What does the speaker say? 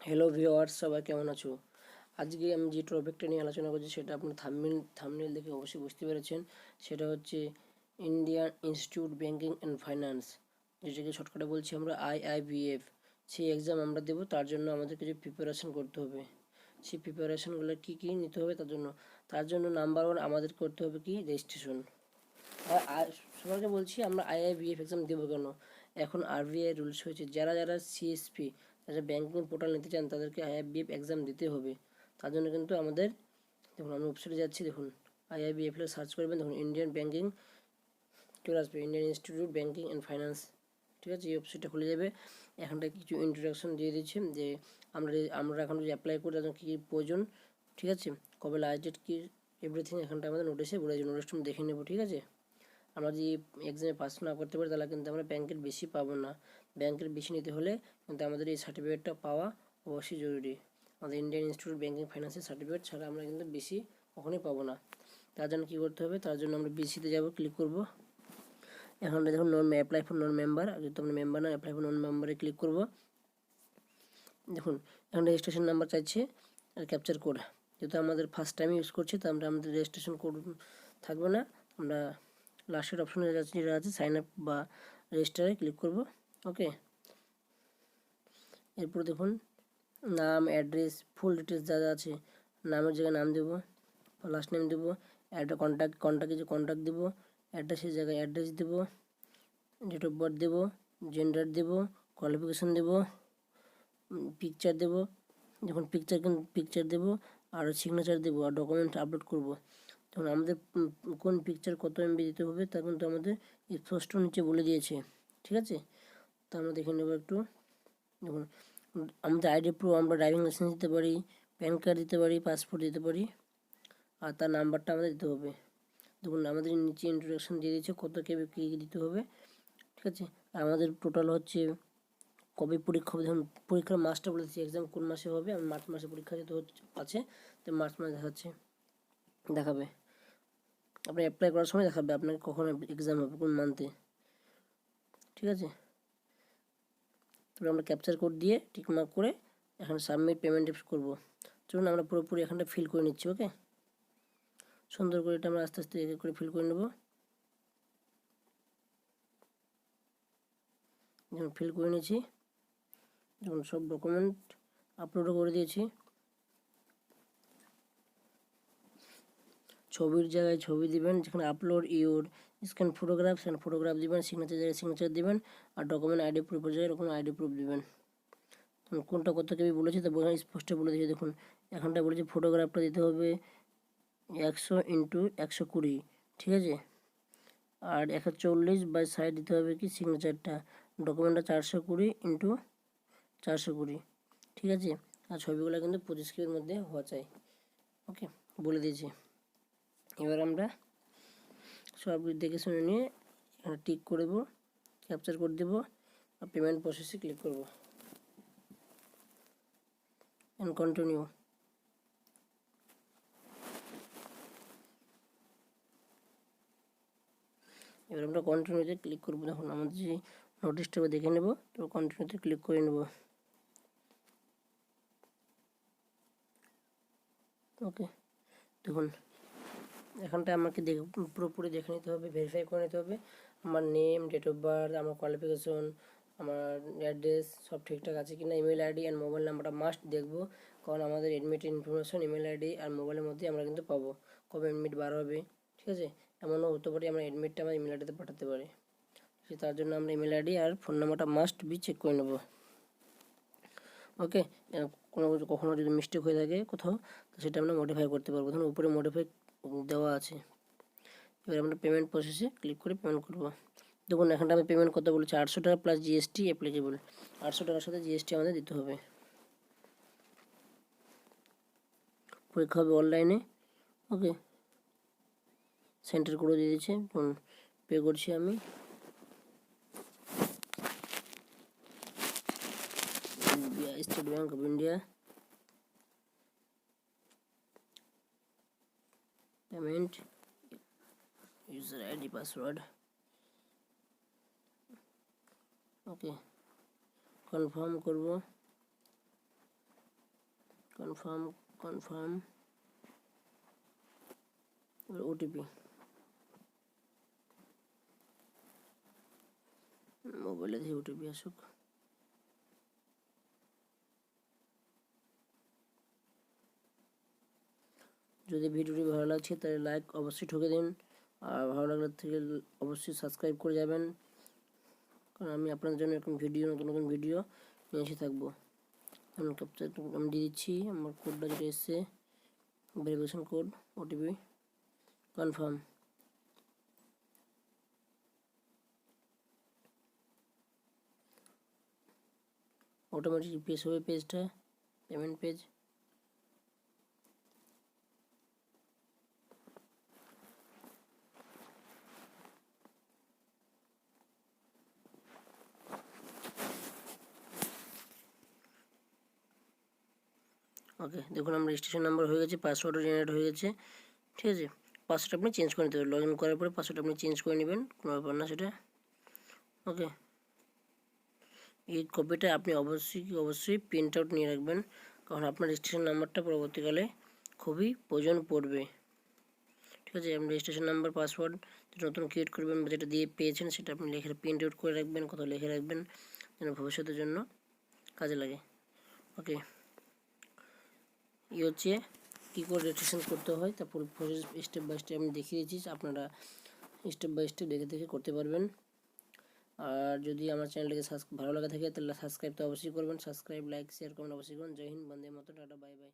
Hello viewers, সবাই কেমন আছো? আজকে আমি যে টপিকটা নিয়ে আলোচনা করছি সেটা আপনার থাম্বনেল দেখে অবশ্যই বুঝতে পেরেছেন। সেটা হচ্ছে Indian institute banking and finance, যেটাকে শর্টকাটে বলছি আমরা IIBF। সেই এক্সাম আমরা দেবো, তার জন্য আমাদের কিছু প্রিপারেশন করতে হবে। সেই প্রিপারেশনগুলো কী কী নিতে হবে তার জন্য নাম্বার ওয়ান আমাদের করতে হবে কি রেজিস্ট্রেশন। সবাইকে বলছি আমরা IIBF এক্সাম দেবো কেন। এখন RBI রুলস হয়েছে যারা যারা CSP, যারা ব্যাঙ্কিং পোর্টাল নিতে চান তাদেরকে IIBF এক্সাম দিতে হবে। তার জন্য কিন্তু আমাদের দেখুন আমি ওয়েবসাইটে যাচ্ছি, দেখুন IIBF সার্চ করবেন, দেখুন ইন্ডিয়ান ব্যাঙ্কিং চলে আসবে, Indian institute banking and finance. ঠিক আছে, এই ওয়েবসাইটটা খুলে যাবে। এখানটা কিছু ইন্ট্রোডাকশন দিয়ে দিচ্ছে যে আমরা এখন যদি অ্যাপ্লাই করি তাদের কী কী প্রয়োজন, ঠিক আছে, কবে লাস্ট ডেট কী, এভরিথিং এখানটা আমাদের নোটিশে বলে দেবে। নোটিশটা দেখে নেবো, ঠিক আছে। আমরা যদি এক্সামে পাস না করতে পারি তাহলে কিন্তু আমরা ব্যাংকের বেশি পাবো না। ব্যাংকের বেশি নিতে হলে কিন্তু আমাদের এই সার্টিফিকেটটা পাওয়া অবশ্যই জরুরি। আমাদের ইন্ডিয়ান ইনস্টিটিউট ব্যাংকিং ফাইন্যান্সের সার্টিফিকেট ছাড়া আমরা কিন্তু বেশি কখনোই পাবো না। তার জন্য কী করতে হবে, তার জন্য আমরা বেশিতে যাব, ক্লিক করব। এখানে দেখুন অ্যাপ্লাই ফর নন মেম্বার, যেহেতু আমরা মেম্বার না, অ্যাপ্লাই ফর নন মেম্বারে ক্লিক করব। দেখুন এখানে রেজিস্ট্রেশন নাম্বার চাইছে আর ক্যাপচার কোড। যেহেতু আমাদের ফার্স্ট টাইম ইউজ করছি তো আমাদের রেজিস্ট্রেশন কোড থাকবে না, আমরা লাস্টের অপশনে যেটা আছে সাইন আপ বা রেজিস্টারে ক্লিক করব। ওকে, এরপর দেখুন নাম, অ্যাড্রেস, ফুল ডিটেলস যা যা আছে, নামের জায়গায় নাম দেবো, লাস্ট নেম দেবো, একটা কন্ট্যাক্ট দেবো, অ্যাড্রেসের জায়গায় অ্যাড্রেস দেবো, ডেট অফ বার্থ দেবো, জেন্ডার দেবো, কোয়ালিফিকেশান দেবো, পিকচার দেবো। যখন পিকচার দেবো আর সিগনেচার দেবো আর ডকুমেন্ট আপলোড করব। তখন আমাদের কোন পিকচার কত MB দিতে হবে তা কিন্তু আমাদের স্পষ্ট নিচে বলে দিয়েছে, ঠিক আছে। তো আমরা দেখে নেব একটু। দেখুন আমাদের আইডি প্রুফ আমরা ড্রাইভিং লাইসেন্স দিতে পারি, প্যান কার্ড দিতে পারি, পাসপোর্ট দিতে পারি, আর তার নাম্বারটা আমাদের দিতে হবে। দেখুন আমাদের নিচে ইন্ট্রোডাকশন দিয়ে দিয়েছে কত কেবি কী দিতে হবে, ঠিক আছে। আর আমাদের টোটাল হচ্ছে কবে পরীক্ষা হবে, দেখুন পরীক্ষার মাসটা বলে দিচ্ছি, এক্সাম কোন মাসে হবে। আমি মার্চ মাসে পরীক্ষা যেহেতু আছে তো মার্চ মাসে দেখাবে। আপনি অ্যাপ্লাই করার সময় দেখাবে আপনাকে কখন এক্সাম হবে, কোন মান্থে, ঠিক আছে। তবে আমরা ক্যাপচার কোড দিয়ে টিকমার্ক করে এখন সাবমিট পেমেন্ট করব। চলুন আমরা পুরোপুরি এখানটা ফিল করে নিচ্ছি। ওকে, সুন্দর করে এটা আমরা আস্তে আস্তে এক করে ফিল করে নেব। যেমন ফিল করে নিয়েছি, যেমন সব ডকুমেন্ট আপলোডও করে দিয়েছি। ছবির জায়গায় ছবি দিবেন, যেখানে আপলোড ইউর স্ক্যান ফটোগ্রাফ সেখানে ফটোগ্রাফ দিবেন, সিগনেচার জায়গায় সিগনেচার দিবেন, আর ডকুমেন্ট আইডি প্রুফের জায়গায় এরকম আইডি প্রুফ দিবেন। কোনটা কত কেবি বলেছে তো স্পষ্ট বলে দিয়েছে। দেখুন এখানটা বলেছে ফটোগ্রাফটা দিতে হবে 100x120, ঠিক আছে। আর 140/60 দিতে হবে কি সিগনেচারটা, ডকুমেন্টটা 420x420, ঠিক আছে। আর ছবিগুলো কিন্তু 25 কেবির মধ্যে হওয়া চাই। ওকে, বলে দিয়েছি। এবার আমরা সব দেখে শুনে নিয়ে এখানে টিক করে দেবো, ক্যাপচার করে দেবো আর পেমেন্ট প্রসেসে ক্লিক করব অ্যান্ড কন্টিনিউ। এবার আমরা কন্টিনিউতে ক্লিক করবো। দেখুন আমাদের যে নোটিশটা দেখে নেব, তো কন্টিনিউতে ক্লিক করে নেব। ওকে, দেখুন এখানটা আমাকে পুরোপুরি দেখে নিতে হবে, ভেরিফাই করে নিতে হবে আমার নেম, ডেট অফ বার্থ, আমার কোয়ালিফিকেশন, আমার অ্যাড্রেস সব ঠিকঠাক আছে কিনা। ইমেল আইডি অ্যান্ড মোবাইল নাম্বারটা মাস্ট দেখবো, কারণ আমাদের এডমিট ইনফরমেশন ইমেল আইডি আর মোবাইলের মধ্যে আমরা কিন্তু পাবো কবে এডমিট বার হবে, ঠিক আছে। এমনও হতে পারে আমরা এডমিটটা আমার ইমেল আইডিতে পাঠাতে পারি, তার জন্য আমরা ইমেল আইডি আর ফোন নাম্বারটা মাস্ট বি চেক করে নেব। ওকে, কখনো যদি মিস্টেক হয়ে থাকে কোথাও তো সেটা আমরা মডিফাই করতে পারবো। ধরুন উপরে মডিফাই দেওয়া আছে। এবার আমরা পেমেন্ট প্রসেসে ক্লিক করে পেমেন্ট করব। দেখুন এখানটা আমি পেমেন্ট করতে বলেছি 800 টাকা প্লাস GST অ্যাপ্লিকেবল, 800 টাকার সাথে GST আমাদের দিতে হবে। পরীক্ষা হবে অনলাইনে। ওকে, সেন্টার করে দিয়ে দিয়েছে, পে করছি আমি। State bank of India, payment, user ID, password. Okay, confirm করব। কনফার্ম ওটিপি মোবাইলে দিয়ে ওটিপি আসুক। যদি ভিডিওটি ভালো লাগছে তাহলে লাইক অবশ্যই ঠকে দিন, আর ভালো লাগলে থেকে অবশ্যই সাবস্ক্রাইব করে যাবেন, কারণ আমি আপনাদের জন্য এরকম ভিডিও নতুন নতুন ভিডিও নিয়ে এসে থাকবো। আমি ক্যাপচার আমি দিয়ে দিচ্ছি আমার কোডটা যেটা এসছে, verification code OTP confirm. Automatic refresh হবে পেজটা, পেমেন্ট পেজ। ওকে, দেখুন আমার রেজিস্ট্রেশন নাম্বার হয়ে গেছে, পাসওয়ার্ডও জেনারেট হয়ে গেছে। ঠিক আছে, পাসওয়ার্ড আপনি চেঞ্জ করে নিতে হবে, লগ ইন করার পরে পাসওয়ার্ড আপনি চেঞ্জ করে নেবেন, কোনো ব্যাপার না সেটা। ওকে, এই কপিটা আপনি অবশ্যই প্রিন্ট আউট নিয়ে রাখবেন, কারণ আপনার রেজিস্ট্রেশন নাম্বারটা পরবর্তীকালে খুবই প্রয়োজন পড়বে। ঠিক আছে, আপনি রেজিস্ট্রেশন নাম্বার পাসওয়ার্ড যেটা নতুন ক্রিয়েট করবেন বা যেটা দিয়ে পেয়েছেন সেটা আপনি লিখে প্রিন্ট আউট করে রাখবেন, কোথাও লিখে রাখবেন যেন ভবিষ্যতের জন্য কাজে লাগে। ওকে, এই হচ্ছে কী করে রেজিস্ট্রেশন করতে হয়, তারপর প্রসেস স্টেপ বাই স্টেপ আমি দেখিয়ে দিয়েছি, আপনারা স্টেপ বাই স্টেপ দেখে দেখে করতে পারবেন। আর যদি আমার চ্যানেলটিকে ভালো লাগে থাকে তাহলে সাবস্ক্রাইব তো অবশ্যই করবেন, সাবস্ক্রাইব লাইক শেয়ার কমেন্ট অবশ্যই করুন। জয় হিন্দ, বন্দে মাতরম, টাটা, বাই বাই।